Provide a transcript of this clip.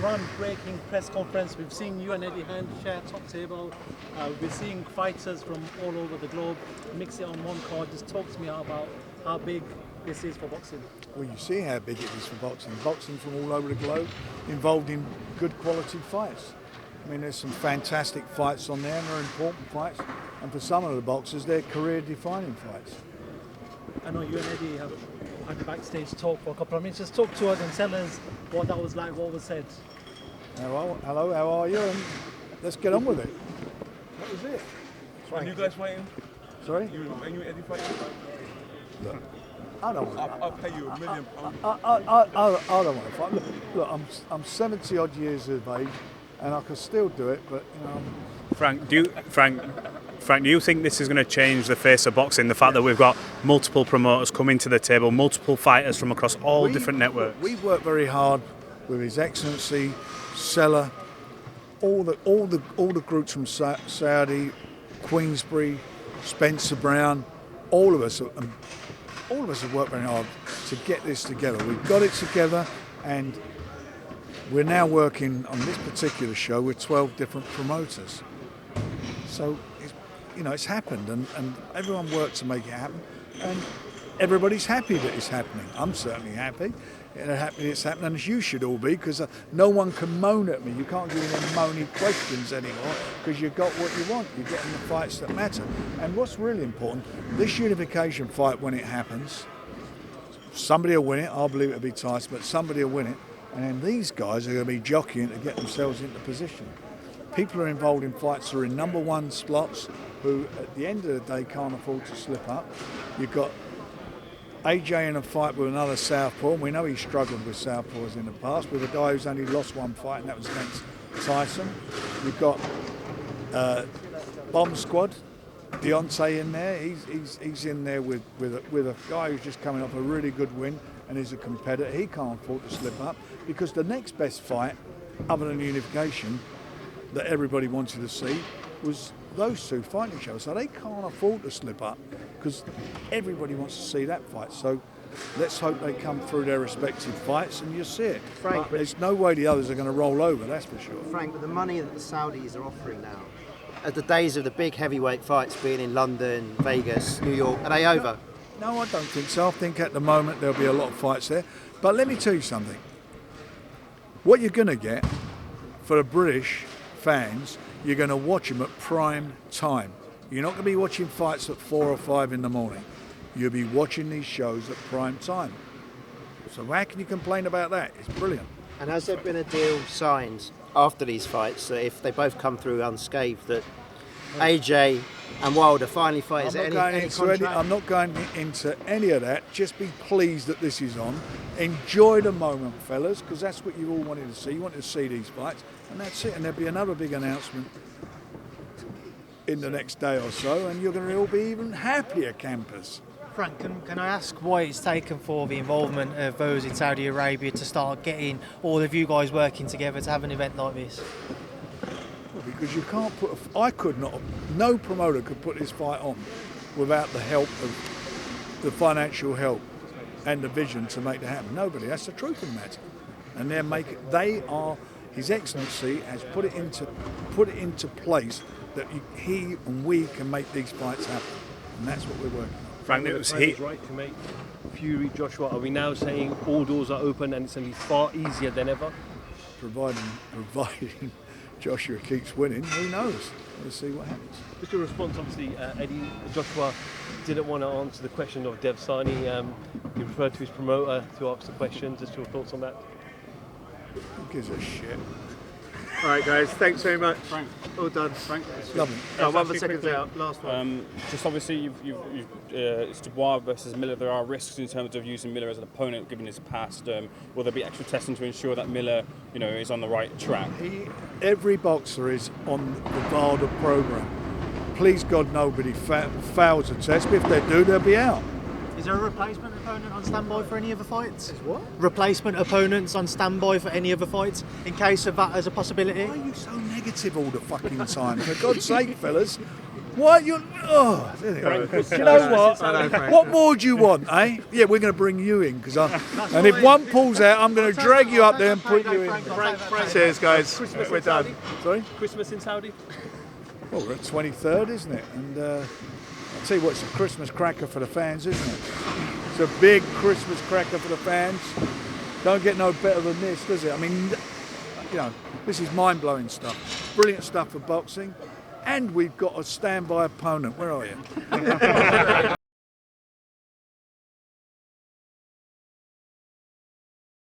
groundbreaking press conference. We've seen you and Eddie Hearn share top table. We're seeing fighters from all over the globe mix it on one card. Just talk to me about how big this is for boxing. Well, you see how big it is for boxing. Boxing from all over the globe, involved in good quality fights. I mean, there's some fantastic fights on there, and they're important fights. And for some of the boxers, they're career-defining fights. I know you and Eddie have had a backstage talk for a couple of minutes. Just talk to us and tell us what that was like, what was said. Hello, how are you? And let's get on with it. That was it. Are you guys fighting? Sorry? Are you and Eddie fighting? Look, I don't want I'll pay you £1 million. I don't want to fight. Look, I'm 70 odd years of age, and I can still do it. But you know, Frank, do you think this is going to change the face of boxing? The fact that we've got multiple promoters coming to the table, multiple fighters from across all different networks. We've worked very hard with His Excellency, Seller, all the groups from Saudi, Queensbury, Spencer Brown, all of us have worked very hard to get this together. We've got it together, and we're now working on this particular show with 12 different promoters. So, it's happened, and everyone worked to make it happen, and everybody's happy that it's happening. I'm certainly happy. It's happening, and you should all be, because no one can moan at me. You can't give me them moany questions anymore, because you've got what you want. You're getting the fights that matter. And what's really important, this unification fight, when it happens, somebody will win it. I believe it'll be Tyson, but somebody will win it. And then these guys are going to be jockeying to get themselves into position. People are involved in fights who are in number one slots, who at the end of the day can't afford to slip up. You've got AJ in a fight with another southpaw, and we know he's struggled with southpaws in the past, with a guy who's only lost one fight, and that was against Tyson. You've got Bomb Squad, Deontay in there. He's in there with a guy who's just coming off a really good win and is a competitor. He can't afford to slip up, because the next best fight, other than unification, that everybody wanted to see was those two fighting each other. So they can't afford to slip up, because everybody wants to see that fight. So let's hope they come through their respective fights and you see it. Frank, but there's no way the others are going to roll over, that's for sure. Frank, with the money that the Saudis are offering now, at the days of the big heavyweight fights being in London, Vegas, New York, are they over? No, I don't think so. I think at the moment there'll be a lot of fights there. But let me tell you something. What you're going to get for the British fans, you're going to watch them at prime time. You're not going to be watching fights at 4 or 5 in the morning. You'll be watching these shows at prime time. So how can you complain about that? It's brilliant. And has there been a deal signed after these fights that if they both come through unscathed, that AJ and Wilder finally fight? Is there any contract? I'm not going into any of that. Just be pleased that this is on. Enjoy the moment, fellas, because that's what you all wanted to see. You wanted to see these fights, and that's it. And there'll be another big announcement in the next day or so, and you're going to all be even happier campers. Frank, can I ask why it's taken for the involvement of those in Saudi Arabia to start getting all of you guys working together to have an event like this? Because you can't no promoter could put this fight on without the help of the financial help and the vision to make it happen. Nobody. That's the truth of the matter. And His Excellency has put it into place that he and we can make these fights happen, and that's what we're working on. Frank, it was he. Right to make Fury Joshua. Are we now saying all doors are open and it's going to be far easier than ever? Providing Joshua keeps winning, who knows? We'll see what happens. Just a response, obviously, Eddie, Joshua didn't want to answer the question of Dev Sani. He referred to his promoter to ask the question. Just your thoughts on that? Who gives a shit? All right, guys, thanks very much. Frank. All done. Frank. Lovely. 1 second out. Last one. Just obviously, it's Dubois versus Miller. There are risks in terms of using Miller as an opponent, given his past. Will there be extra testing to ensure that Miller, is on the right track? Every boxer is on the VADA program. Please God, nobody fails a test. But if they do, they'll be out. Is there a replacement opponent on standby for any other fights? What? Replacement opponents on standby for any other fights in case of that as a possibility? Why are you so negative all the fucking time? For God's sake, fellas, What you? Oh, anyway. Do you know what? What more do you want, eh? Yeah, we're going to bring you in and if one pulls out, I'm going to drag you up there and put you in. Cheers, guys. We're done. Sorry. Christmas in Saudi? Well, we're at 23rd, isn't it? And I'll tell you what, it's a Christmas cracker for the fans, isn't it? It's a big Christmas cracker for the fans. Don't get no better than this, does it? I mean, you know, this is mind-blowing stuff. Brilliant stuff for boxing. And we've got a standby opponent. Where are you?